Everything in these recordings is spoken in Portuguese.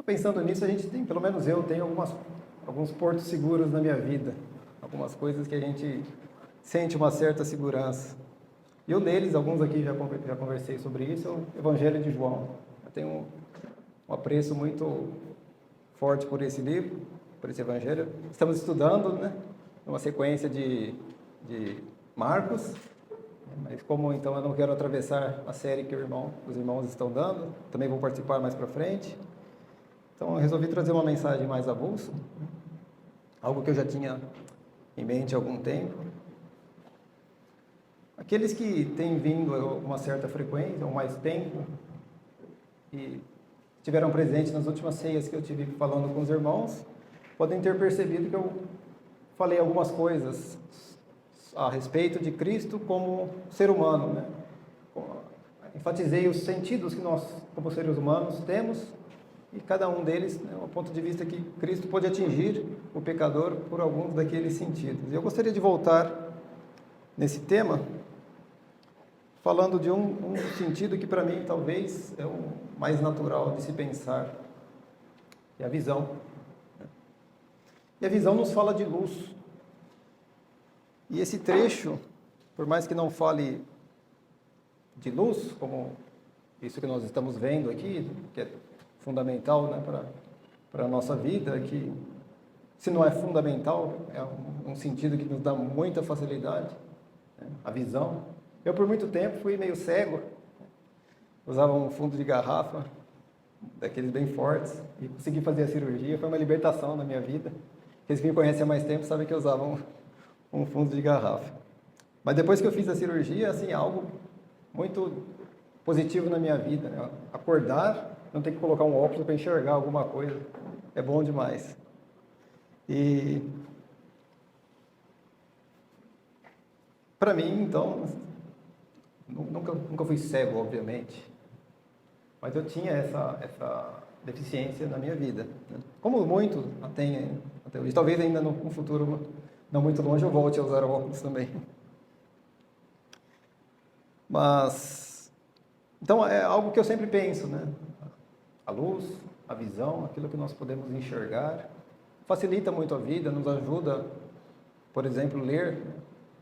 Pensando nisso, a gente tem, pelo menos eu tenho alguns portos seguros na minha vida, algumas coisas que a gente sente uma certa segurança. E um deles, alguns aqui já conversei sobre isso, é o Evangelho de João. Eu tenho um apreço muito forte por esse livro, por esse Evangelho. Estamos estudando, né, uma sequência de Marcos, mas como então eu não quero atravessar a série que os irmãos estão dando, também vou participar mais para frente. Então eu resolvi trazer uma mensagem mais avulsa, algo que eu já tinha em mente há algum tempo. Aqueles que têm vindo a uma certa frequência, ou mais tempo, e estiveram presentes nas últimas ceias que eu tive falando com os irmãos, podem ter percebido que eu falei algumas coisas a respeito de Cristo como ser humano, né? Enfatizei os sentidos que nós, como seres humanos, temos, e cada um deles, né, o ponto de vista que Cristo pode atingir o pecador por alguns daqueles sentidos. Eu gostaria de voltar nesse tema, falando de um sentido que para mim talvez é o mais natural de se pensar, é a visão. E a visão nos fala de luz. E esse trecho, por mais que não fale de luz, como isso que nós estamos vendo aqui, que é fundamental, né, para a nossa vida, que se não é fundamental, é um sentido que nos dá muita facilidade, né, a visão. Eu por muito tempo fui meio cego, usava um fundo de garrafa, daqueles bem fortes, e consegui fazer a cirurgia, foi uma libertação na minha vida. Aqueles que me conhecem há mais tempo sabem que eu usava um fundo de garrafa. Mas depois que eu fiz a cirurgia, assim, algo muito positivo na minha vida, né? Acordar, não ter que colocar um óculos para enxergar alguma coisa, é bom demais. E para mim, então, nunca fui cego, obviamente, mas eu tinha essa deficiência na minha vida, né? Como muitos têm até hoje. Talvez ainda no futuro não muito longe eu volte a usar óculos também. Mas, então é algo que eu sempre penso, né? A luz, a visão, aquilo que nós podemos enxergar, facilita muito a vida, nos ajuda, por exemplo, ler, né?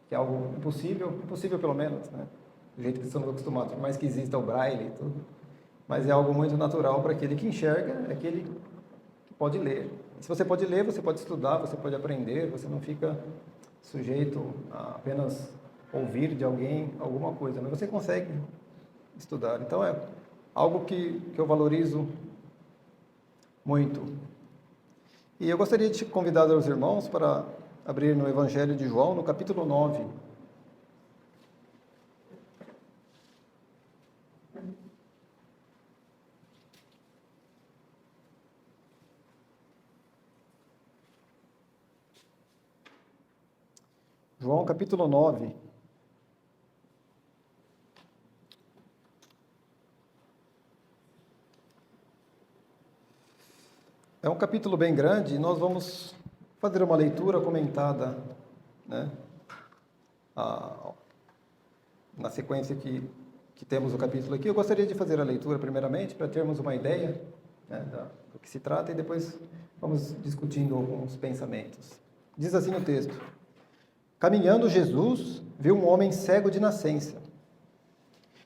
Que é algo impossível pelo menos, né? Do jeito que estamos acostumados, por mais que exista o braille e tudo, mas é algo muito natural para aquele que enxerga, é aquele que pode ler. E se você pode ler, você pode estudar, você pode aprender, você não fica sujeito a apenas ouvir de alguém alguma coisa, mas você consegue estudar. Então é algo que eu valorizo muito. E eu gostaria de convidar os irmãos para abrir no Evangelho de João, no capítulo 9. João, capítulo 9. É um capítulo bem grande e nós vamos fazer uma leitura comentada, né, na sequência que temos o capítulo aqui. Eu gostaria de fazer a leitura primeiramente para termos uma ideia, né, do que se trata e depois vamos discutindo alguns pensamentos. Diz assim o texto: Caminhando Jesus viu um homem cego de nascença.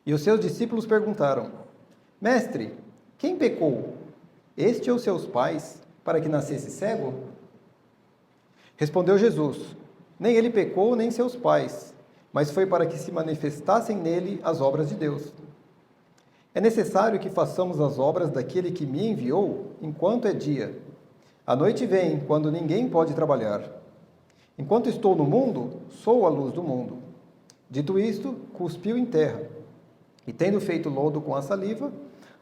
E os seus discípulos perguntaram: Mestre, quem pecou, este ou seus pais, para que nascesse cego? Respondeu Jesus: Nem ele pecou, nem seus pais, mas foi para que se manifestassem nele as obras de Deus. É necessário que façamos as obras daquele que me enviou enquanto é dia. A noite vem, quando ninguém pode trabalhar. Enquanto estou no mundo, sou a luz do mundo. Dito isto, cuspiu em terra, e tendo feito lodo com a saliva,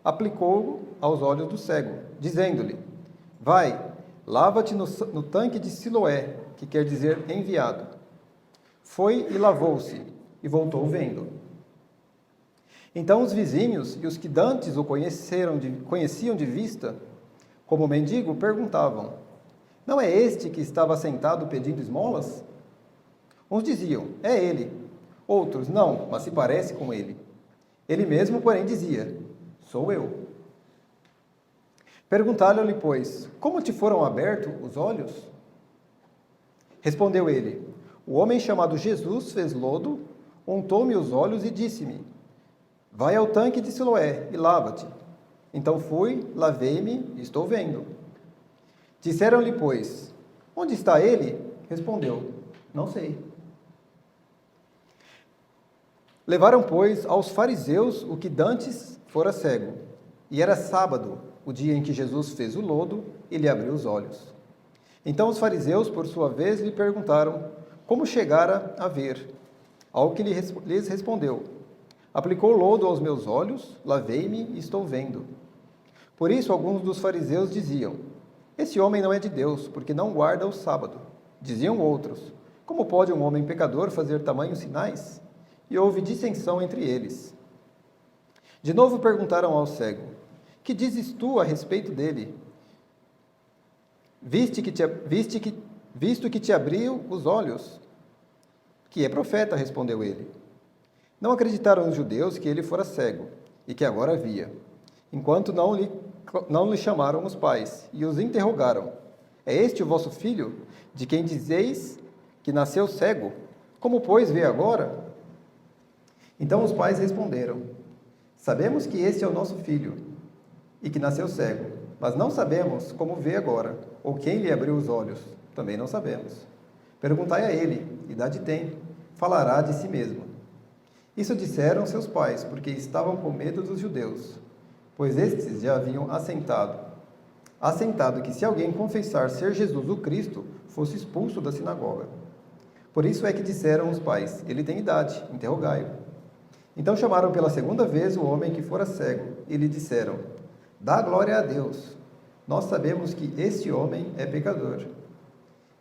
aplicou-o aos olhos do cego, dizendo-lhe: Vai, lava-te no tanque de Siloé, que quer dizer enviado. Foi e lavou-se, e voltou vendo. Então os vizinhos e os que dantes o conheciam de vista, como mendigo, perguntavam: Não é este que estava sentado pedindo esmolas? Uns diziam: É ele. Outros: Não, mas se parece com ele. Ele mesmo, porém, dizia: Sou eu. Perguntaram-lhe, pois, como te foram abertos os olhos? Respondeu ele, o homem chamado Jesus fez lodo, untou-me os olhos e disse-me, vai ao tanque de Siloé e lava-te. Então fui, lavei-me e estou vendo. Disseram-lhe, pois, onde está ele? Respondeu, não sei. Levaram, pois, aos fariseus o que dantes fora cego. E era sábado, o dia em que Jesus fez o lodo e lhe abriu os olhos. Então os fariseus, por sua vez, lhe perguntaram como chegara a ver. Ao que lhes respondeu, aplicou lodo aos meus olhos, lavei-me e estou vendo. Por isso alguns dos fariseus diziam, esse homem não é de Deus, porque não guarda o sábado. Diziam outros, como pode um homem pecador fazer tamanhos sinais? E houve dissensão entre eles. De novo perguntaram ao cego, que dizes tu a respeito dele? Visto que te abriu os olhos? Que é profeta, respondeu ele. Não acreditaram os judeus que ele fora cego, e que agora via, enquanto não lhe chamaram os pais, e os interrogaram. É este o vosso filho, de quem dizeis que nasceu cego? Como, pois, vê agora? Então os pais responderam, sabemos que este é o nosso filho, e que nasceu cego, mas não sabemos como vê agora, ou quem lhe abriu os olhos, também não sabemos. Perguntai a ele, idade tem, falará de si mesmo. Isso disseram seus pais, porque estavam com medo dos judeus, pois estes já haviam assentado que se alguém confessar ser Jesus o Cristo, fosse expulso da sinagoga. Por isso é que disseram os pais, ele tem idade, interrogai-o. Então chamaram pela segunda vez o homem que fora cego, e lhe disseram, dá glória a Deus, nós sabemos que este homem é pecador.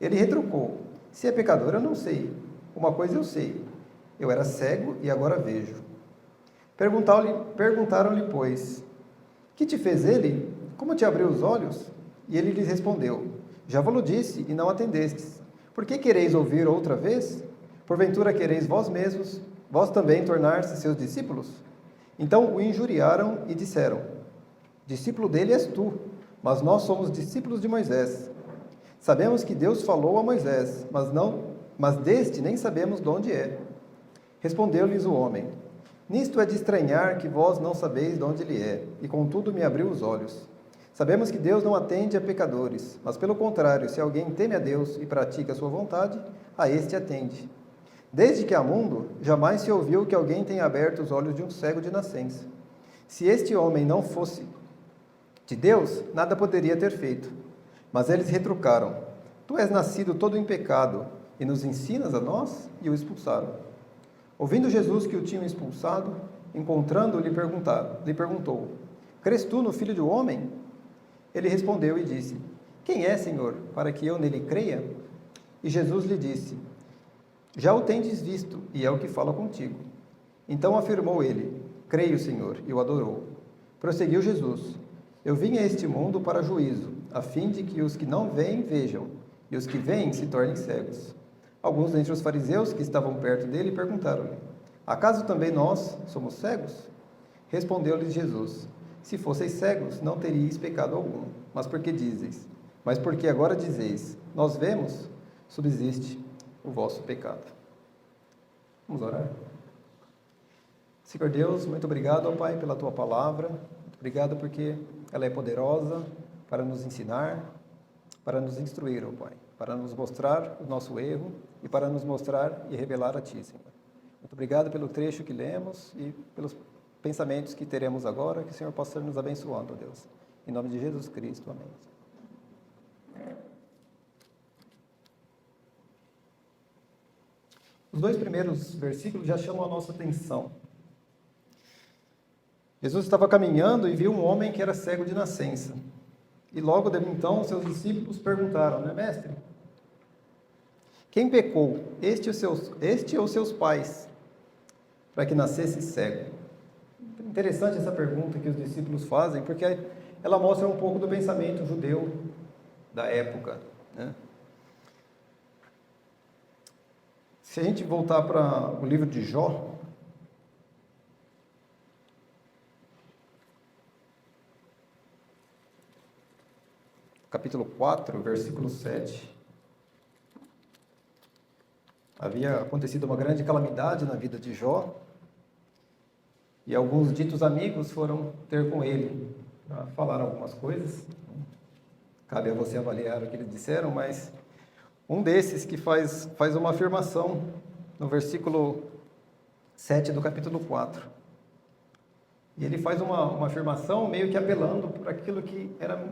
Ele retrucou, se é pecador eu não sei, uma coisa eu sei, eu era cego e agora vejo. Perguntaram-lhe, pois, que te fez ele? Como te abriu os olhos? E ele lhes respondeu, já vos disse e não atendestes. Por que quereis ouvir outra vez? Porventura quereis vós mesmos, vós também tornar-se seus discípulos? Então o injuriaram e disseram, discípulo dele és tu, mas nós somos discípulos de Moisés. Sabemos que Deus falou a Moisés, mas deste nem sabemos de onde é. Respondeu-lhes o homem, nisto é de estranhar que vós não sabeis de onde ele é, e contudo me abriu os olhos. Sabemos que Deus não atende a pecadores, mas pelo contrário, se alguém teme a Deus e pratica a sua vontade, a este atende. Desde que há mundo, jamais se ouviu que alguém tenha aberto os olhos de um cego de nascença. Se este homem não fosse de Deus, nada poderia ter feito. Mas eles retrucaram, tu és nascido todo em pecado, e nos ensinas a nós? E o expulsaram. Ouvindo Jesus que o tinham expulsado, encontrando-o, lhe perguntou, crês tu no Filho do Homem? Ele respondeu e disse, quem é, Senhor, para que eu nele creia? E Jesus lhe disse, já o tendes visto, e é o que fala contigo. Então afirmou ele, creio, Senhor, e o adorou. Prosseguiu Jesus, eu vim a este mundo para juízo, a fim de que os que não veem, vejam, e os que veem se tornem cegos. Alguns dentre os fariseus que estavam perto dele perguntaram-lhe, acaso também nós somos cegos? Respondeu-lhes Jesus, se fosseis cegos, não teríeis pecado algum, mas porque agora dizeis, nós vemos, subsiste o vosso pecado. Vamos orar? Senhor Deus, muito obrigado, ó Pai, pela Tua palavra, muito obrigado porque ela é poderosa para nos ensinar, para nos instruir, ó Pai, para nos mostrar o nosso erro e para nos mostrar e revelar a Ti, Senhor. Muito obrigado pelo trecho que lemos e pelos pensamentos que teremos agora, que o Senhor possa nos abençoando, ó Deus. Em nome de Jesus Cristo, amém. Os dois primeiros versículos já chamam a nossa atenção. Jesus estava caminhando e viu um homem que era cego de nascença. E logo então seus discípulos perguntaram, né, mestre? Quem pecou, este ou seus pais, para que nascesse cego? Interessante essa pergunta que os discípulos fazem, porque ela mostra um pouco do pensamento judeu da época, né? Se a gente voltar para o livro de Jó, capítulo 4, versículo 7. Havia acontecido uma grande calamidade na vida de Jó, e alguns ditos amigos foram ter com ele para falar algumas coisas. Cabe a você avaliar o que eles disseram, mas um desses que faz uma afirmação no versículo 7 do capítulo 4. E ele faz uma afirmação meio que apelando por aquilo que era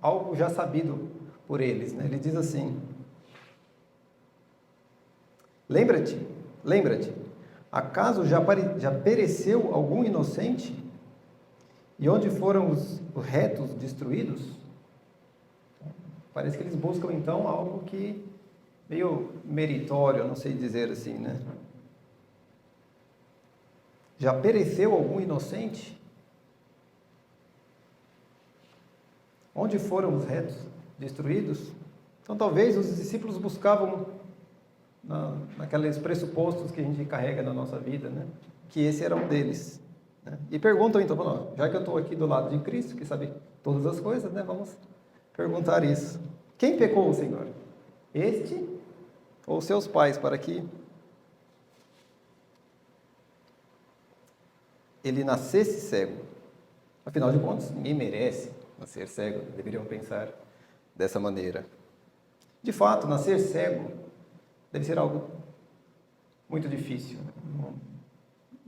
algo já sabido por eles, né? Ele diz assim: lembra-te, acaso já pereceu algum inocente? E onde foram os retos destruídos? Parece que eles buscam então algo que meio meritório, não sei dizer assim, né? Já pereceu algum inocente? Onde foram os retos destruídos? Então talvez os discípulos buscavam naqueles pressupostos que a gente carrega na nossa vida, né? Que esse era um deles, né? E perguntam então, não, já que eu estou aqui do lado de Cristo, que sabe todas as coisas, né? Vamos perguntar isso. Quem pecou, Senhor? Este ou seus pais, para que ele nascesse cego? Afinal de contas, ninguém merece nascer cego, deveriam pensar dessa maneira. De fato, nascer cego deve ser algo muito difícil.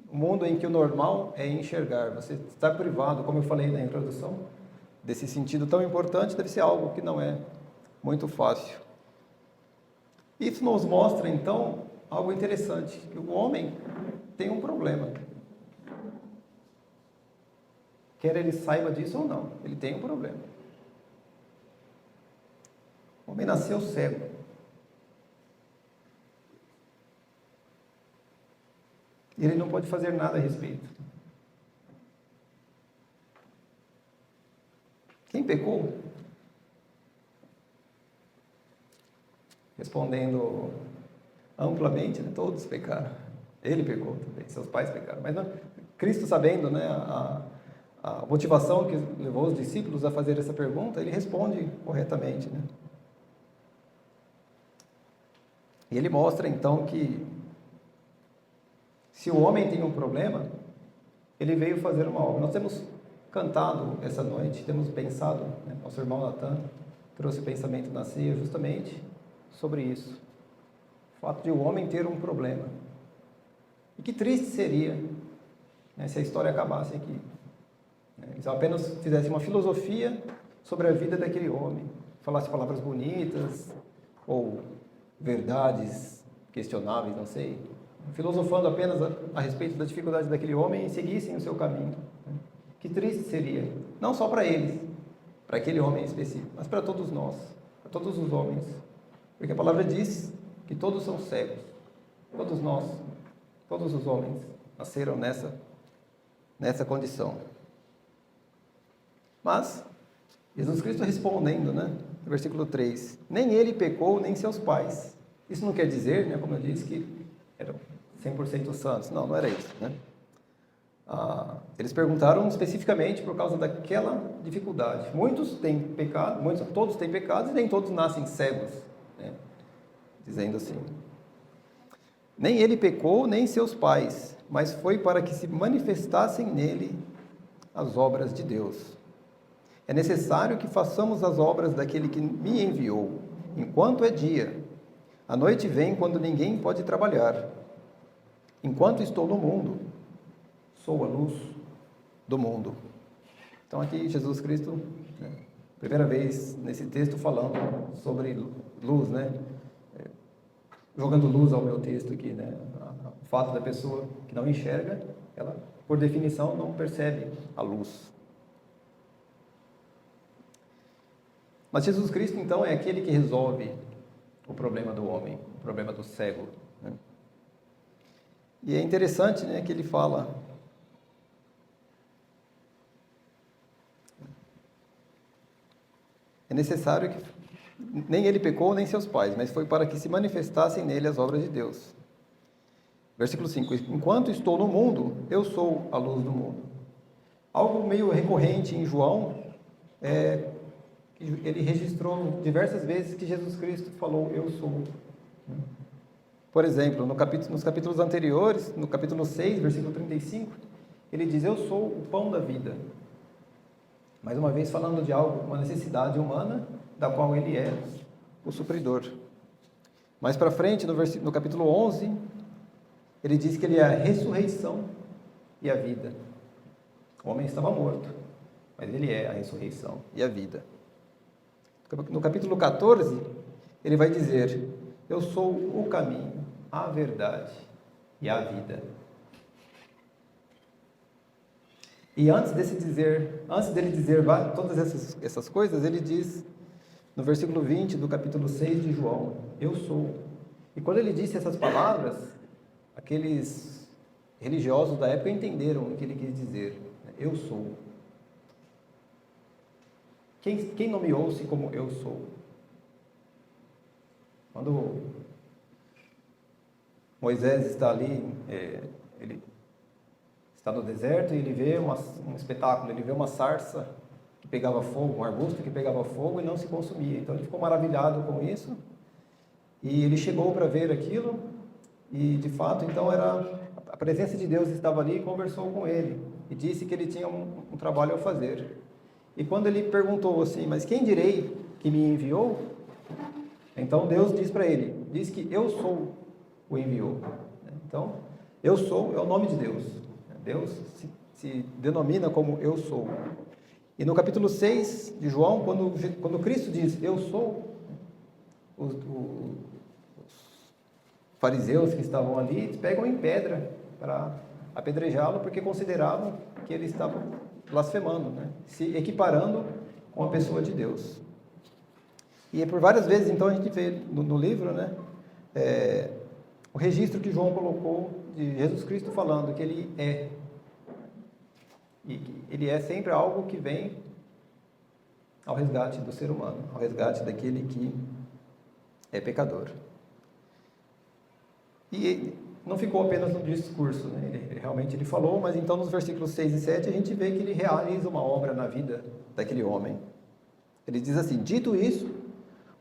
Um mundo em que o normal é enxergar, você está privado, como eu falei na introdução, desse sentido tão importante, deve ser algo que não é muito fácil. Isso nos mostra, então, algo interessante, que o homem tem um problema. Quer ele saiba disso ou não, ele tem um problema. O homem nasceu cego. E ele não pode fazer nada a respeito. Quem pecou? Respondendo amplamente, né? Todos pecaram. Ele pecou também, seus pais pecaram. Mas não, Cristo, sabendo, né, a motivação que levou os discípulos a fazer essa pergunta, ele responde corretamente, né? E ele mostra então que se o homem tem um problema, ele veio fazer uma obra. Nós temos cantado essa noite, temos pensado, né? Nosso irmão Natan trouxe o pensamento na ceia justamente sobre isso. O fato de o homem ter um problema. E que triste seria, né, se a história acabasse aqui. Se apenas fizesse uma filosofia sobre a vida daquele homem, falasse palavras bonitas ou verdades questionáveis, não sei, filosofando apenas a respeito da dificuldade daquele homem e seguissem o seu caminho. Que triste seria, não só para eles, para aquele homem específico, mas para todos nós, para todos os homens, porque a palavra diz que todos são cegos, todos nós, todos os homens nasceram nessa condição. Mas Jesus Cristo respondendo, né, no versículo 3, nem ele pecou, nem seus pais. Isso não quer dizer, né, como eu disse, que eram 100% santos. Não era isso, né? Eles perguntaram especificamente por causa daquela dificuldade. Muitos têm pecado, todos têm pecados e nem todos nascem cegos, né? Dizendo assim. Nem ele pecou, nem seus pais, mas foi para que se manifestassem nele as obras de Deus. É necessário que façamos as obras daquele que me enviou, enquanto é dia. A noite vem quando ninguém pode trabalhar. Enquanto estou no mundo, sou a luz do mundo. Então aqui Jesus Cristo, né, primeira vez nesse texto falando sobre luz, né? Jogando luz ao meu texto aqui, né? O fato da pessoa que não enxerga, ela, por definição, não percebe a luz. Mas Jesus Cristo, então, é aquele que resolve o problema do homem, o problema do cego, né? E é interessante, né, que ele fala: é necessário que nem ele pecou, nem seus pais, mas foi para que se manifestassem nele as obras de Deus. Versículo 5: enquanto estou no mundo, eu sou a luz do mundo. Algo meio recorrente em João é que ele registrou diversas vezes que Jesus Cristo falou, eu sou. Por exemplo, nos capítulos anteriores, no capítulo 6, versículo 35, ele diz, eu sou o pão da vida. Mais uma vez falando de algo, uma necessidade humana, da qual ele é o supridor. Mais para frente, no capítulo 11, ele diz que ele é a ressurreição e a vida. O homem estava morto, mas ele é a ressurreição e a vida. No capítulo 14, ele vai dizer, eu sou o caminho, a verdade e a vida. E antes dele dizer todas essas coisas, ele diz, no versículo 20 do capítulo 6 de João, eu sou. E quando ele disse essas palavras, aqueles religiosos da época entenderam o que ele quis dizer. Eu sou. Quem nomeou-se como eu sou? Quando Moisés está ali, ele está no deserto e ele vê um espetáculo, ele vê uma sarça que pegava fogo, um arbusto que pegava fogo e não se consumia. Então ele ficou maravilhado com isso e ele chegou para ver aquilo e de fato então a presença de Deus estava ali e conversou com ele e disse que ele tinha um trabalho a fazer. E quando ele perguntou assim, mas quem direi que me enviou? Então Deus diz para ele, diz que eu sou o enviou. Então, eu sou é o nome de Deus. Deus se denomina como eu sou. E no capítulo 6 de João, quando Cristo diz eu sou, os fariseus que estavam ali pegam em pedra para apedrejá-lo, porque consideravam que ele estava blasfemando, se equiparando com a pessoa de Deus. E por várias vezes, então, a gente vê no livro, o registro que João colocou de Jesus Cristo falando que ele é. E ele é sempre algo que vem ao resgate do ser humano, ao resgate daquele que é pecador. E não ficou apenas no discurso, ele realmente falou, mas então nos versículos 6 e 7 a gente vê que ele realiza uma obra na vida daquele homem. Ele diz assim, dito isso,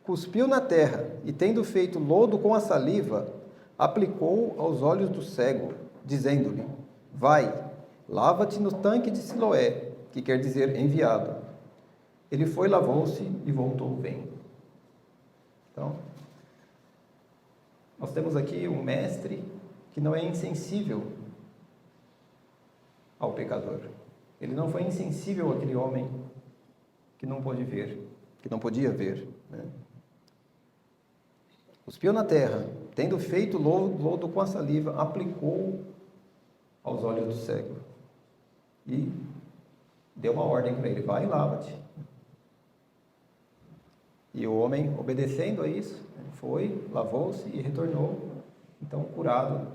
cuspiu na terra e tendo feito lodo com a saliva, aplicou aos olhos do cego, dizendo-lhe, vai, lava-te no tanque de Siloé, que quer dizer enviado. Ele foi, lavou-se e voltou bem. Então, nós temos aqui um mestre que não é insensível ao pecador. Ele não foi insensível àquele homem que não pôde ver, que não podia ver. Cuspiu na terra, tendo feito lodo com a saliva, aplicou aos olhos do cego. E deu uma ordem para ele, vai e lava-te. E o homem, obedecendo a isso, foi, lavou-se e retornou, então curado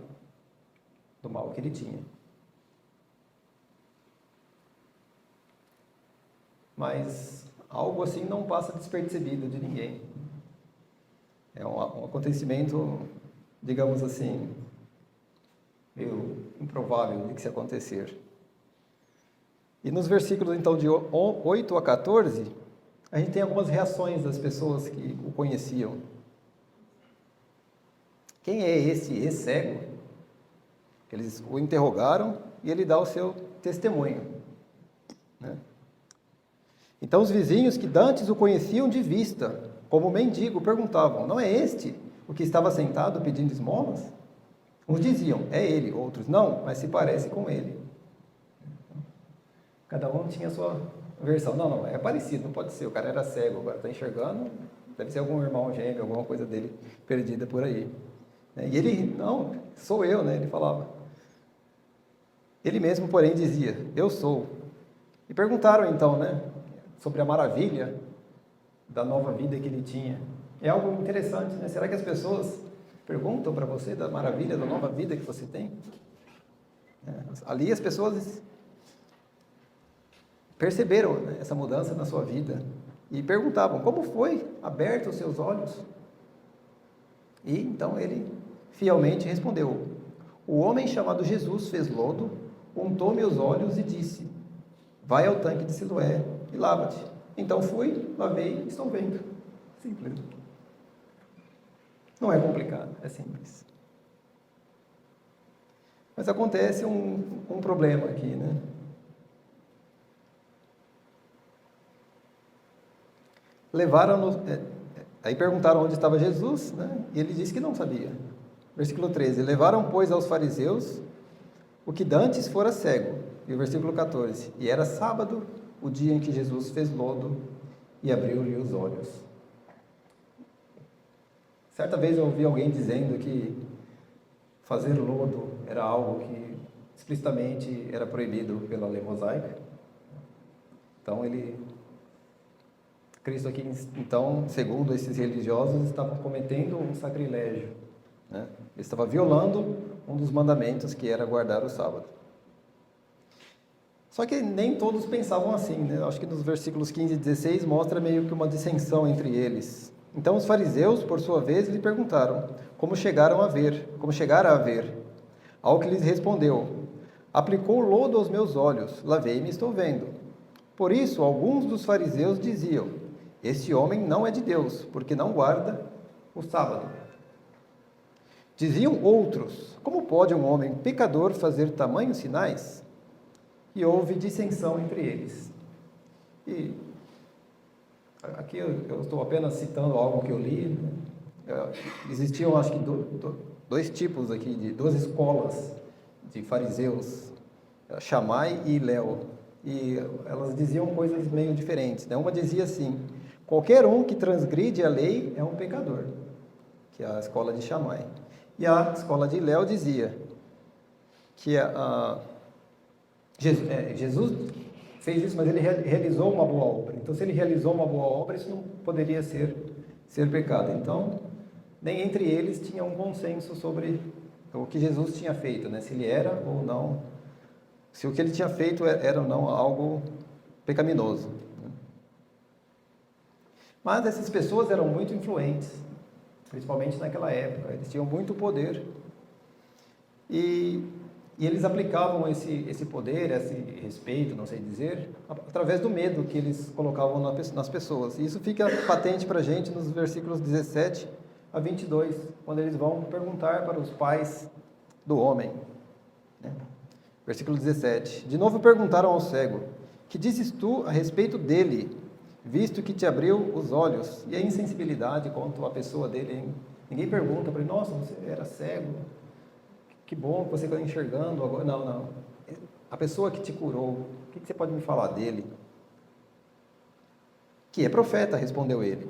do mal que ele tinha. Mas algo assim não passa despercebido de ninguém. É um acontecimento, digamos assim, meio improvável de que se acontecer. E nos versículos então de 8 a 14, a gente tem algumas reações das pessoas que o conheciam. Quem é esse cego? Eles o interrogaram e ele dá o seu testemunho. Então os vizinhos que dantes o conheciam de vista, como mendigo, perguntavam, não é este o que estava sentado pedindo esmolas? Uns diziam, é ele, outros, não, mas se parece com ele. Cada um tinha a sua versão. Não, é parecido, não pode ser, o cara era cego, agora está enxergando, deve ser algum irmão gêmeo, alguma coisa dele perdida por aí. E ele, não, sou eu, ele falava. Ele mesmo, porém, dizia, eu sou. E perguntaram então, sobre a maravilha da nova vida que ele tinha. É algo interessante, Será que as pessoas perguntam para você da maravilha da nova vida que você tem? Ali as pessoas perceberam essa mudança na sua vida e perguntavam, como foi aberto os seus olhos? E então ele fielmente respondeu, o homem chamado Jesus fez lodo, untou meus olhos e disse, vai ao tanque de Siloé e lava-te. Então fui, lavei e estou vendo. Simples. Não é complicado, é simples. Mas acontece um problema aqui, né? Aí perguntaram onde estava Jesus, né? E ele disse que não sabia. Versículo 13: levaram, pois, aos fariseus o que dantes fora cego. E o versículo 14: e era sábado, o dia em que Jesus fez lodo e abriu-lhe os olhos. Certa vez eu ouvi alguém dizendo que fazer lodo era algo que explicitamente era proibido pela lei mosaica. Então Cristo aqui, então, segundo esses religiosos, estava cometendo um sacrilégio, né? Ele estava violando um dos mandamentos, que era guardar o sábado. Só que nem todos pensavam assim, né? Acho que nos versículos 15 e 16 mostra meio que uma dissensão entre eles. Então os fariseus, por sua vez, lhe perguntaram como chegaram a ver. Ao que lhes respondeu: aplicou lodo aos meus olhos, lavei-me e estou vendo. Por isso, alguns dos fariseus diziam: este homem não é de Deus, porque não guarda o sábado. Diziam outros: como pode um homem pecador fazer tamanhos sinais? E houve dissensão entre eles. E aqui eu estou apenas citando algo que eu li, né? Existiam, acho que, dois tipos aqui, de duas escolas de fariseus, Shammai e Hillel. E elas diziam coisas meio diferentes, né? Uma dizia assim: qualquer um que transgride a lei é um pecador, que é a escola de Shammai. E a escola de Hillel dizia que Jesus fez isso, mas ele realizou uma boa obra. Então, se ele realizou uma boa obra, isso não poderia ser pecado. Então, nem entre eles tinha um consenso sobre o que Jesus tinha feito, né? Se ele era ou não, se o que ele tinha feito era ou não algo pecaminoso. Mas essas pessoas eram muito influentes, principalmente naquela época. Eles tinham muito poder e eles aplicavam esse poder, esse respeito, não sei dizer, através do medo que eles colocavam nas pessoas. E isso fica patente para a gente nos versículos 17 a 22, quando eles vão perguntar para os pais do homem, né? Versículo 17: de novo perguntaram ao cego: que dizes tu a respeito dele, visto que te abriu os olhos? E a insensibilidade quanto à pessoa dele, hein? Ninguém pergunta para ele: nossa, você era cego, que bom que você está enxergando agora. Não. A pessoa que te curou, o que você pode me falar dele? Que é profeta, respondeu ele.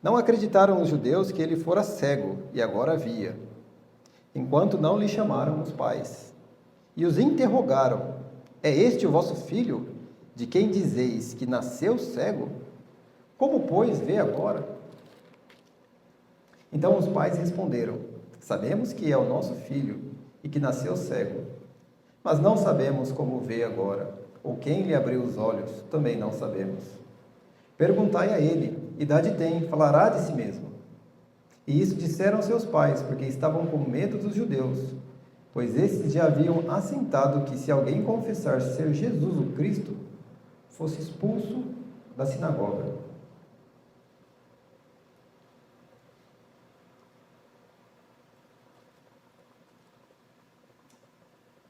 Não acreditaram os judeus que ele fora cego e agora via, enquanto não lhe chamaram os pais. E os interrogaram: é este o vosso filho, de quem dizeis que nasceu cego? Como, pois, vê agora? Então os pais responderam: sabemos que é o nosso filho e que nasceu cego, mas não sabemos como vê agora, ou quem lhe abriu os olhos, também não sabemos. Perguntai a ele: idade tem, falará de si mesmo. E isso disseram seus pais, porque estavam com medo dos judeus, pois esses já haviam assentado que se alguém confessar ser Jesus o Cristo, fosse expulso da sinagoga.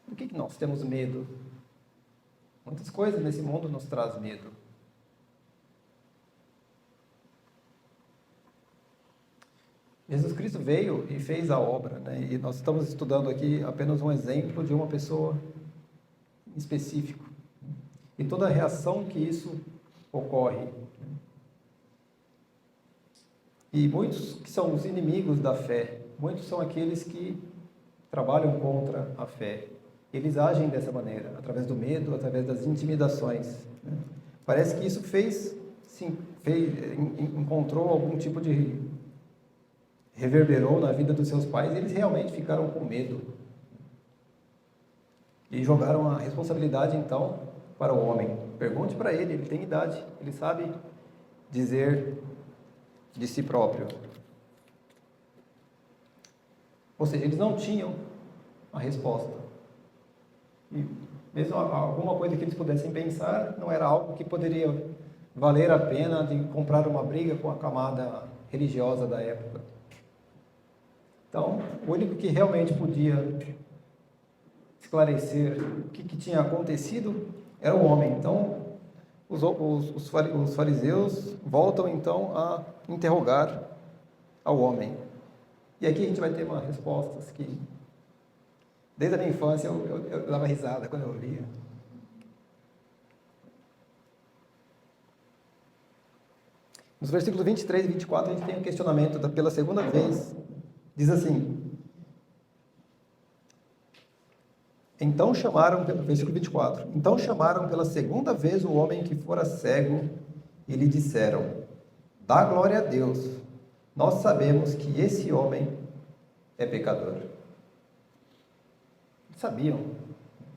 Por que nós temos medo? Muitas coisas nesse mundo nos traz medo. Jesus Cristo veio e fez a obra, né? E nós estamos estudando aqui apenas um exemplo de uma pessoa específica e toda a reação que isso ocorre. E muitos que são os inimigos da fé, muitos são aqueles que trabalham contra a fé. Eles agem dessa maneira, através do medo, através das intimidações, né? Parece que isso encontrou algum tipo de reverberou na vida dos seus pais, e eles realmente ficaram com medo e jogaram a responsabilidade então para o homem. Pergunte para ele, ele tem idade, ele sabe dizer de si próprio. Ou seja, eles não tinham a resposta, e mesmo alguma coisa que eles pudessem pensar não era algo que poderia valer a pena de comprar uma briga com a camada religiosa da época. Então, o único que realmente podia esclarecer o que tinha acontecido era o homem. Então, os fariseus voltam então a interrogar ao homem. E aqui a gente vai ter uma resposta que, desde a minha infância, eu dava risada quando eu ouvia. Nos versículos 23 e 24, a gente tem um questionamento pela segunda vez. Diz assim: então chamaram, versículo 24, então chamaram pela segunda vez o homem que fora cego e lhe disseram: dá glória a Deus, nós sabemos que esse homem é pecador. Sabiam,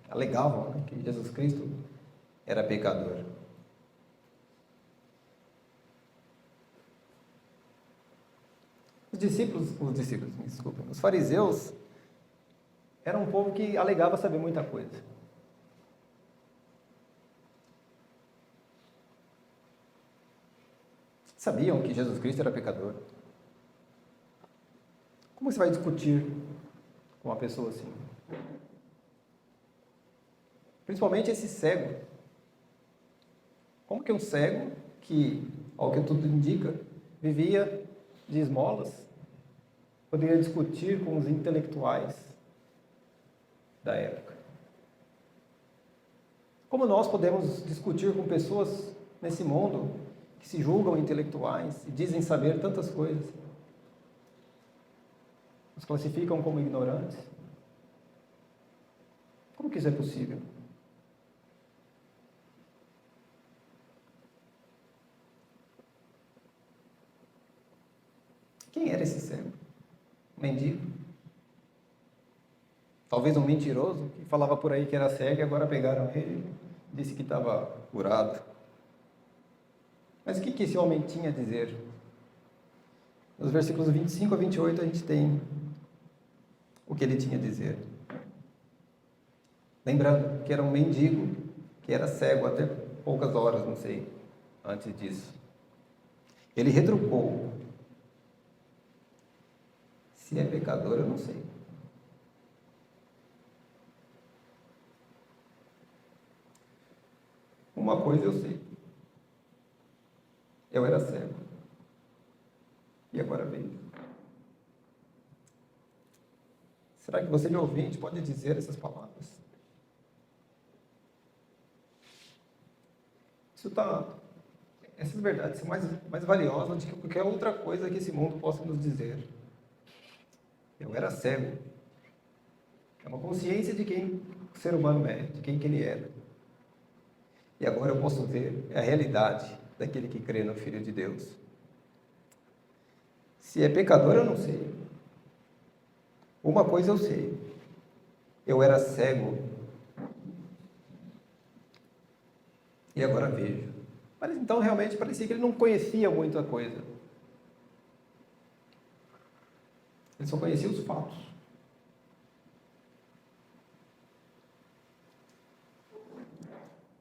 alegavam, né, que Jesus Cristo era pecador. Os fariseus eram um povo que alegava saber muita coisa. Sabiam que Jesus Cristo era pecador. Como você vai discutir com uma pessoa assim? Principalmente esse cego. Como que um cego, que, ao que tudo indica, vivia de esmolas, poderia discutir com os intelectuais da época? Como nós podemos discutir com pessoas nesse mundo que se julgam intelectuais e dizem saber tantas coisas? Nos classificam como ignorantes? Como que isso é possível? Quem era esse cego? Um mendigo? Talvez um mentiroso que falava por aí que era cego e agora pegaram ele e disse que estava curado. Mas o que esse homem tinha a dizer? Nos versículos 25 a 28 a gente tem o que ele tinha a dizer. Lembrando que era um mendigo, que era cego até poucas horas, não sei, antes disso. Ele retrucou: se é pecador, eu não sei. Uma coisa eu sei. Eu era cego. E agora vejo. Será que você, meu ouvinte, pode dizer essas palavras? Essas verdades são mais valiosas do que qualquer outra coisa que esse mundo possa nos dizer. Eu era cego. É uma consciência de quem o ser humano é, de quem que ele era. E agora eu posso ver a realidade daquele que crê no Filho de Deus. Se é pecador, eu não sei. Uma coisa eu sei. Eu era cego. E agora vejo. Mas então realmente parecia que ele não conhecia muita coisa. Ele só conhecia os fatos.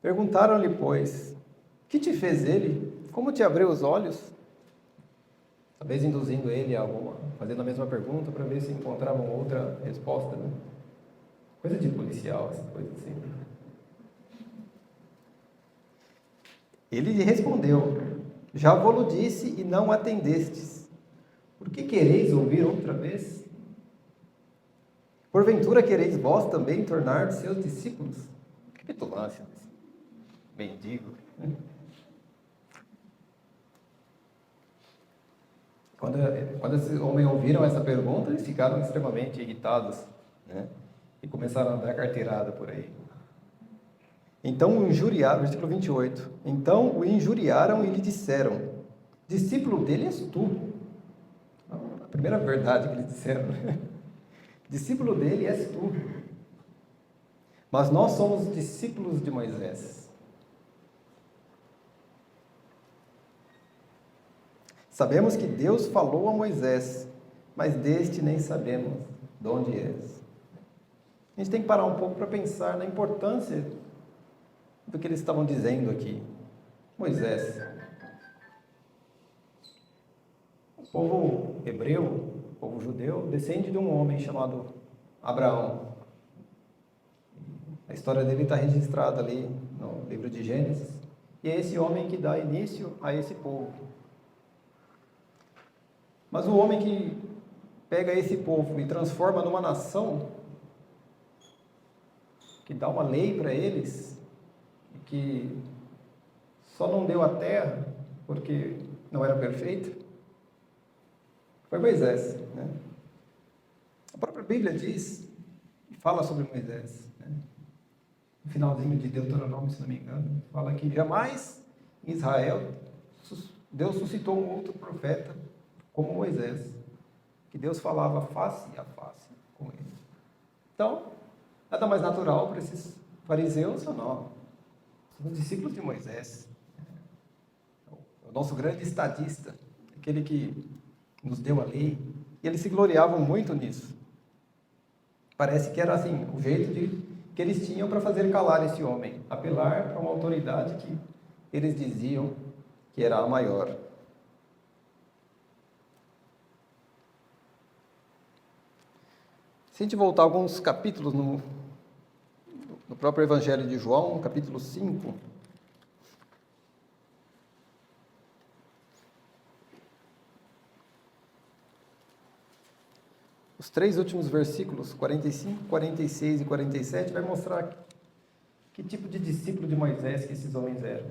Perguntaram-lhe, pois, que te fez ele? Como te abriu os olhos? Talvez induzindo ele a fazendo a mesma pergunta para ver se encontravam outra resposta, né? Coisa de policial, essa coisa assim. Ele lhe respondeu: já vou-lo disse e não atendestes. Por que quereis ouvir outra vez? Porventura quereis vós também tornar seus discípulos? Que petulância desse mendigo. Quando esses homens ouviram essa pergunta, eles ficaram extremamente irritados, né? E começaram a dar carteirada por aí. Então o injuriaram, versículo 28. Então o injuriaram e lhe disseram: discípulo dele és tu. A primeira verdade que eles disseram, né? Discípulo dele és tu. Mas nós somos discípulos de Moisés. Sabemos que Deus falou a Moisés, mas deste nem sabemos de onde és. A gente tem que parar um pouco para pensar na importância do que eles estavam dizendo aqui. Moisés. O povo hebreu, o povo judeu, descende de um homem chamado Abraão. A história dele está registrada ali no livro de Gênesis. E é esse homem que dá início a esse povo. Mas o homem que pega esse povo e transforma numa nação, que dá uma lei para eles, que só não deu a terra porque não era perfeito, foi Moisés, né? A própria Bíblia diz, fala sobre Moisés, né? No finalzinho de Deuteronômio, se não me engano, fala que jamais em Israel Deus suscitou um outro profeta como Moisés, que Deus falava face a face com ele. Então, nada mais natural para esses fariseus, não. São os discípulos de Moisés. O nosso grande estadista, aquele que nos deu a lei, e eles se gloriavam muito nisso. Parece que era assim, o jeito que eles tinham para fazer calar esse homem, apelar para uma autoridade que eles diziam que era a maior. Se a gente voltar alguns capítulos no próprio Evangelho de João, capítulo 5, os 3 últimos versículos, 45, 46 e 47, vai mostrar que tipo de discípulo de Moisés que esses homens eram.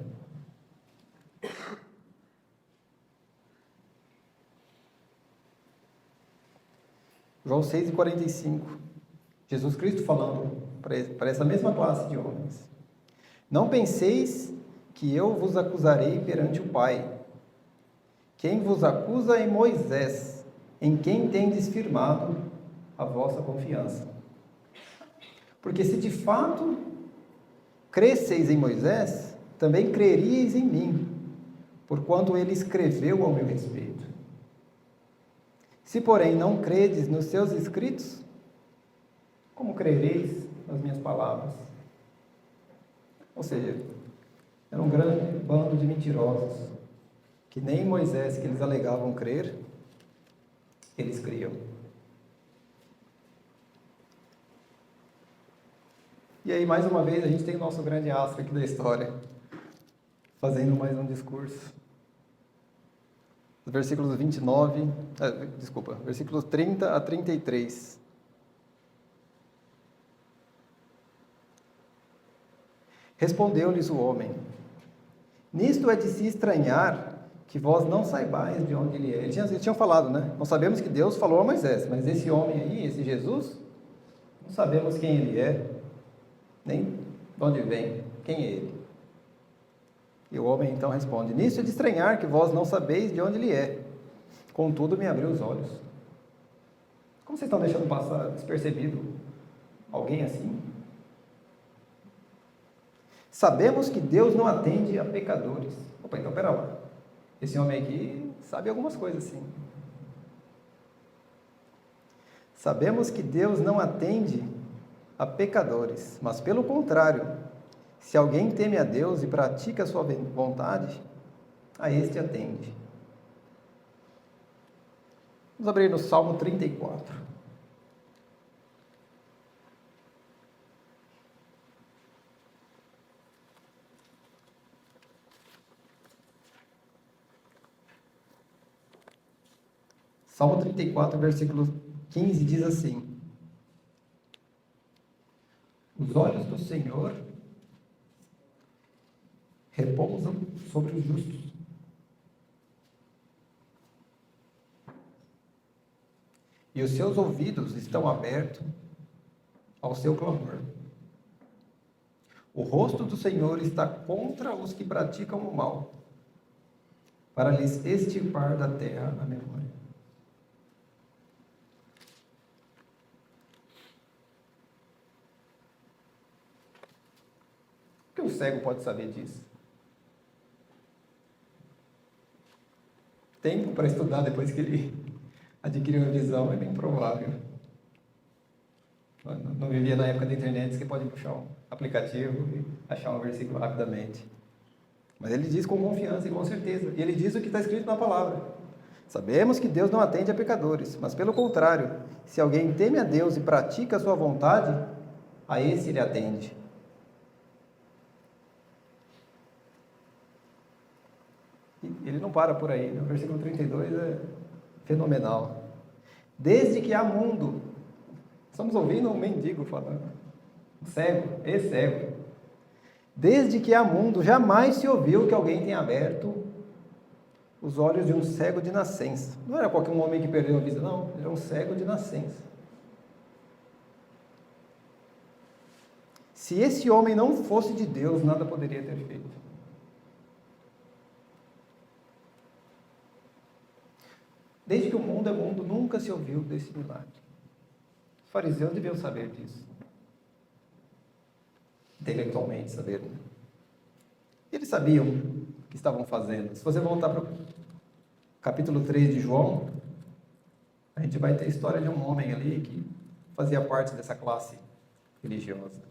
João 6 e 45, Jesus Cristo falando para essa mesma classe de homens. Não penseis que eu vos acusarei perante o Pai. Quem vos acusa é Moisés, em quem tendes firmado a vossa confiança. Porque se de fato cresceis em Moisés, também creríeis em mim, porquanto ele escreveu ao meu respeito. Se, porém, não credes nos seus escritos, como crereis nas minhas palavras? Ou seja, era um grande bando de mentirosos, que nem Moisés, que eles alegavam crer, eles criam. E aí, mais uma vez, a gente tem o nosso grande astro aqui da história, fazendo mais um discurso. Versículos 30 a 33. Respondeu-lhes o homem: nisto é de se estranhar que vós não saibais de onde ele é. Eles tinham falado, né? Nós sabemos que Deus falou a Moisés, mas esse homem aí, esse Jesus, não sabemos quem ele é, nem de onde vem, quem é ele. E o homem então responde: nisso é de estranhar que vós não sabeis de onde ele é. Contudo, me abriu os olhos. Como vocês estão deixando passar despercebido alguém assim? Sabemos que Deus não atende a pecadores. Opa, então pera lá. Esse homem aqui sabe algumas coisas sim. Sabemos que Deus não atende a pecadores, mas pelo contrário, se alguém teme a Deus e pratica a sua vontade, a este atende. Vamos abrir no Salmo 34. Salmo 34, versículo 15 diz assim: os olhos do Senhor repousam sobre os justos, e os seus ouvidos estão abertos ao seu clamor. O rosto do Senhor está contra os que praticam o mal, para lhes extirpar da terra a memória. O que o cego pode saber disso? Tempo para estudar depois que ele adquiriu a visão é bem provável. Não vivia na época da internet, você pode puxar um aplicativo e achar um versículo rapidamente. Mas ele diz com confiança e com certeza. E ele diz o que está escrito na palavra. Sabemos que Deus não atende a pecadores, mas pelo contrário, se alguém teme a Deus e pratica a sua vontade, a esse ele atende. E ele não para por aí, né? O versículo 32 é fenomenal. Desde que há mundo, estamos ouvindo um mendigo falando, um cego, ex-cego. Desde que há mundo, jamais se ouviu que alguém tenha aberto os olhos de um cego de nascença. Não era qualquer um homem que perdeu a vista, não. Ele era um cego de nascença. Se esse homem não fosse de Deus, nada poderia ter feito. Desde que o mundo é mundo, nunca se ouviu desse milagre. Os fariseus deviam saber disso. Intelectualmente saber, né? Eles sabiam o que estavam fazendo. Se você voltar para o capítulo 3 de João, a gente vai ter a história de um homem ali que fazia parte dessa classe religiosa.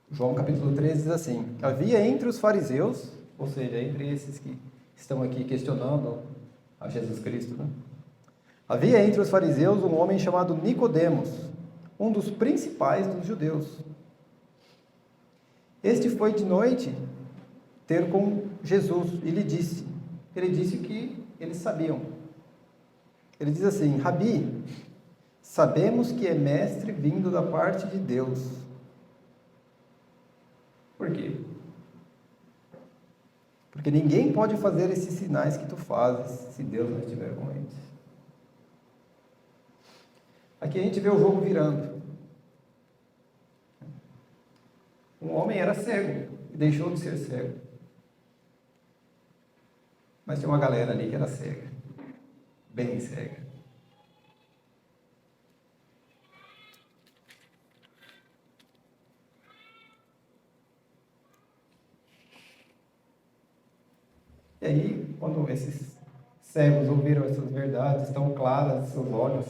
João capítulo 3 diz assim: havia entre os fariseus, ou seja, entre esses que estão aqui questionando a Jesus Cristo, né? Havia entre os fariseus um homem chamado Nicodemos, um dos principais dos judeus. Este foi de noite ter com Jesus e lhe disse, ele disse que eles sabiam. Ele diz assim: Rabi, sabemos que é mestre vindo da parte de Deus. Por quê? Porque ninguém pode fazer esses sinais que tu fazes se Deus não estiver com eles. Aqui a gente vê o jogo virando. Um homem era cego e deixou de ser cego. Mas tinha uma galera ali que era cega, bem cega. E aí, quando esses cegos ouviram essas verdades tão claras, seus olhos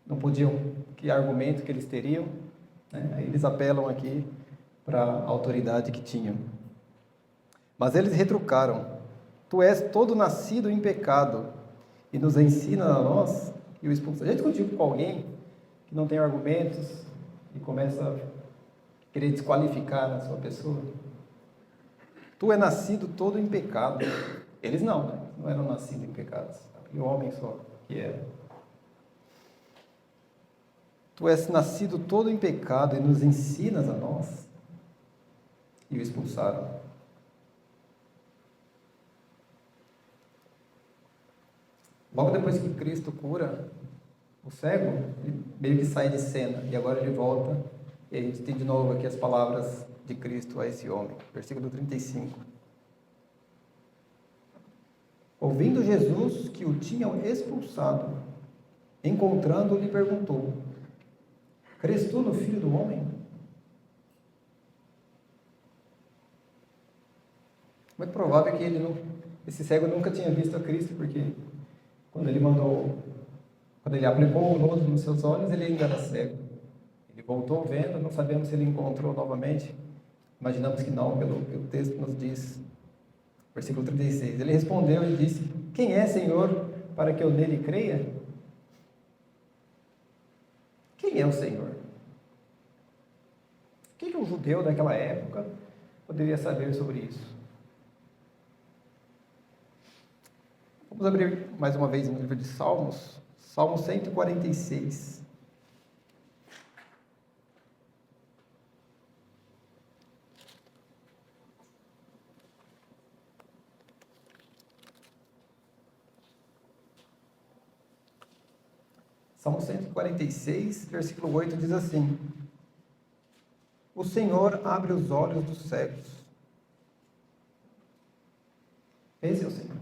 não podiam, que argumento que eles teriam, né? Aí eles apelam aqui para a autoridade que tinham. Mas eles retrucaram: tu és todo nascido em pecado e nos ensina a nós e o expulsa. Já discutiu com alguém que não tem argumentos e começa a querer desqualificar a sua pessoa? Tu é nascido todo em pecado. Eles não, né? Não eram nascidos em pecados. E o homem só que era. Tu és nascido todo em pecado e nos ensinas a nós. E o expulsaram. Logo depois que Cristo cura o cego, ele meio que sai de cena. E agora ele volta. E a gente tem de novo aqui as palavras de Cristo a esse homem. Versículo 35. Ouvindo Jesus que o tinham expulsado, encontrando-o, lhe perguntou: crês tu no Filho do Homem? Muito provável que esse cego nunca tinha visto a Cristo, porque quando ele aplicou o lodo nos seus olhos, ele ainda era cego. Ele voltou vendo, não sabemos se ele encontrou novamente. Imaginamos que não, pelo texto nos diz, versículo 36. Ele respondeu e disse: quem é, Senhor, para que eu nele creia? Quem é o Senhor? O que um judeu daquela época poderia saber sobre isso? Vamos abrir mais uma vez no livro de Salmos, Salmo 146. Salmo 146, versículo 8 diz assim: o Senhor abre os olhos dos cegos. Esse é o Senhor.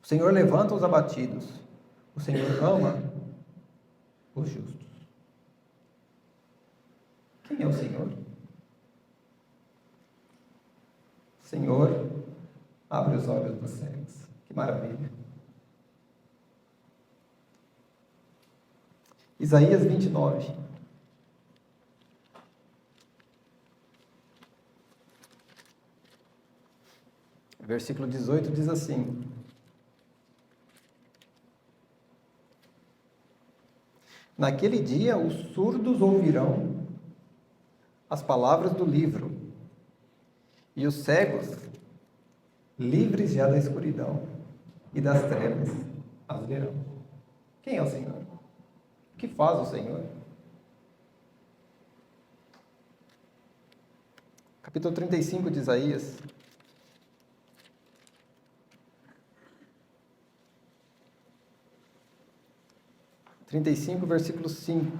O Senhor levanta os abatidos. O Senhor ama os justos. Quem é o Senhor? O Senhor abre os olhos dos cegos. Que maravilha. Isaías 29. Versículo 18 diz assim: naquele dia os surdos ouvirão as palavras do livro, e os cegos, livres já da escuridão e das trevas, as verão. Quem é o Senhor? O que faz o Senhor? Capítulo 35 de Isaías. Versículo 5.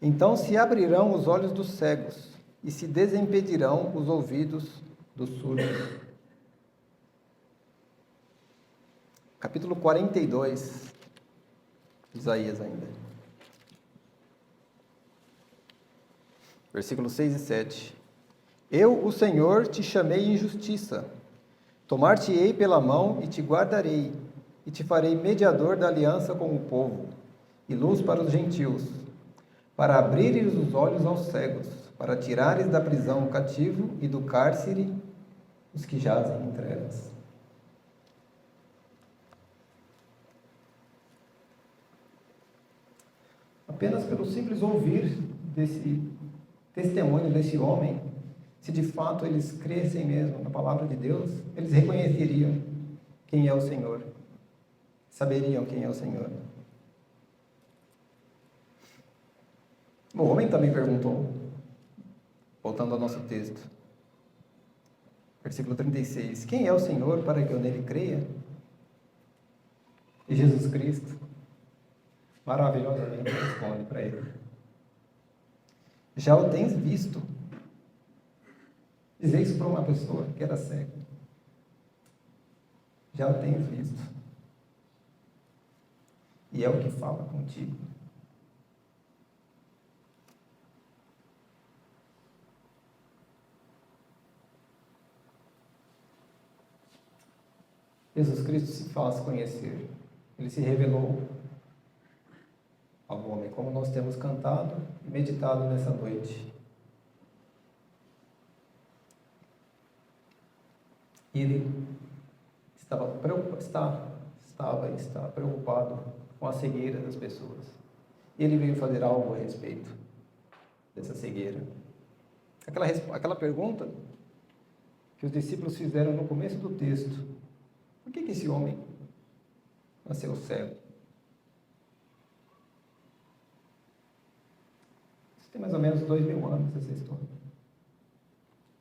Então se abrirão os olhos dos cegos e se desimpedirão os ouvidos dos surdos. Capítulo 42 de Isaías ainda. Versículos 6 e 7. Eu, o Senhor, te chamei em justiça. Tomar-te-ei pela mão e te guardarei, e te farei mediador da aliança com o povo, e luz para os gentios, para abrires os olhos aos cegos, para tirares da prisão o cativo e do cárcere os que jazem em trevas. Apenas pelo simples ouvir desse testemunho desse homem, se de fato eles crescem mesmo na palavra de Deus, eles reconheceriam quem é o Senhor, saberiam quem é o Senhor. O homem também perguntou, voltando ao nosso texto, versículo 36, quem é o Senhor para que eu nele creia? E Jesus Cristo maravilhosamente responde para ele: já o tens visto. Dizer isso para uma pessoa que era cega. Já o tens visto. E é o que fala contigo. Jesus Cristo se faz conhecer. Ele se revelou ao homem, como nós temos cantado e meditado nessa noite. Ele está preocupado com a cegueira das pessoas. Ele veio fazer algo a respeito dessa cegueira. Aquela pergunta que os discípulos fizeram no começo do texto: por que esse homem nasceu cego? Isso tem mais ou menos 2000 anos, essa história.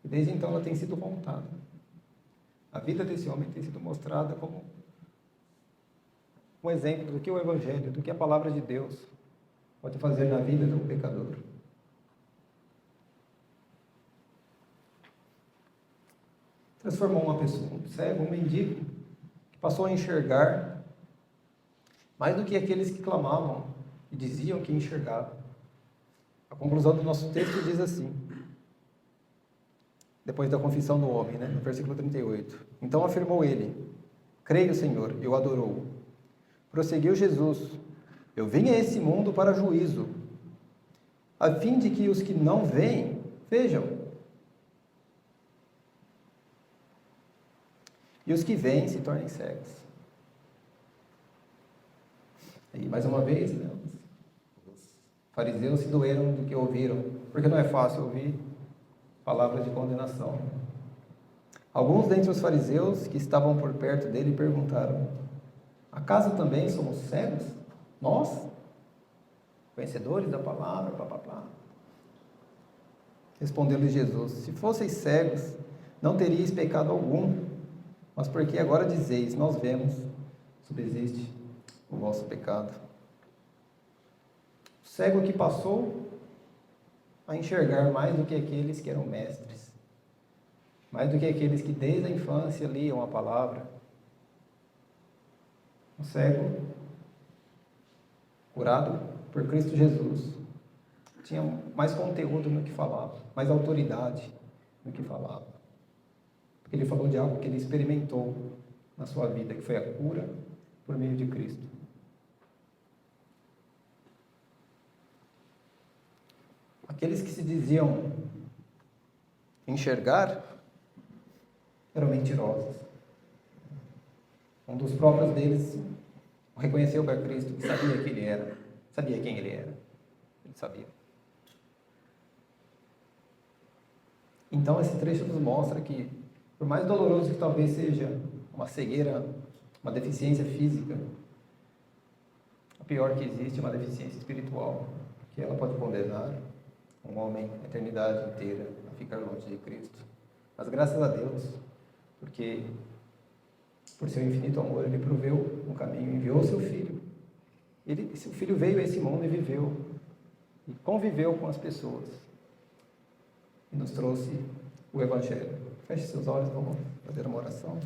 E desde então ela tem sido contada. A vida desse homem tem sido mostrada como um exemplo do que o Evangelho, do que a palavra de Deus pode fazer na vida do pecador. Transformou uma pessoa, um cego, um mendigo, que passou a enxergar mais do que aqueles que clamavam e diziam que enxergavam. A conclusão do nosso texto diz assim, depois da confissão do homem, no versículo 38. Então afirmou ele: creio, Senhor, e o adorou. Prosseguiu Jesus: eu vim a esse mundo para juízo, a fim de que os que não veem, vejam, e os que veem se tornem cegos. E mais uma vez, os fariseus se doeram do que ouviram, porque não é fácil ouvir palavras de condenação. Alguns dentre os fariseus que estavam por perto dele perguntaram: acaso também somos cegos? Nós? Conhecedores da palavra, blá. Respondeu-lhe Jesus: se fosseis cegos, não teríeis pecado algum, mas porque agora dizeis, nós vemos, subsiste o vosso pecado. O cego que passou a enxergar mais do que aqueles que eram mestres, mais do que aqueles que desde a infância liam a palavra. O cego, curado por Cristo Jesus, tinha mais conteúdo no que falava, mais autoridade no que falava. Porque ele falou de algo que ele experimentou na sua vida, que foi a cura por meio de Cristo. Aqueles que se diziam enxergar, eram mentirosos. Um dos próprios deles reconheceu para Cristo, que sabia quem ele era, sabia quem ele era. Ele sabia. Então, esse trecho nos mostra que, por mais doloroso que talvez seja uma cegueira, uma deficiência física, a pior que existe é uma deficiência espiritual, que ela pode condenar um homem a eternidade inteira a ficar longe de Cristo. Mas graças a Deus, porque por seu infinito amor, Ele proveu um caminho, enviou seu Filho. Seu Filho veio a esse mundo e viveu, e conviveu com as pessoas, e nos trouxe o Evangelho. Feche seus olhos, vamos fazer uma oração.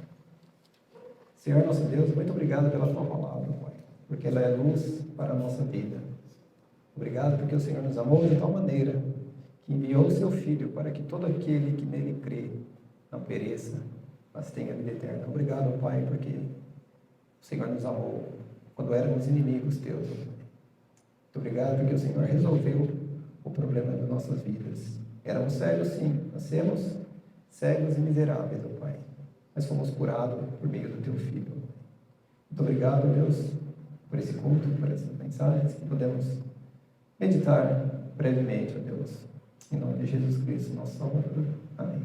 Senhor nosso Deus, muito obrigado pela Tua palavra, Pai, porque ela é luz para a nossa vida. Obrigado porque o Senhor nos amou de tal maneira que enviou o seu Filho para que todo aquele que nele crê não pereça, mas tenha vida eterna. Obrigado, Pai, porque o Senhor nos amou quando éramos inimigos Teus. Muito obrigado porque o Senhor resolveu o problema das nossas vidas. Éramos cegos, sim, nascemos cegos e miseráveis, ó Pai, mas fomos curados por meio do Teu Filho. Muito obrigado, Deus, por esse culto, por essas mensagens que podemos meditar brevemente, ó Deus, em nome de Jesus Cristo, nosso Salvador. Amém.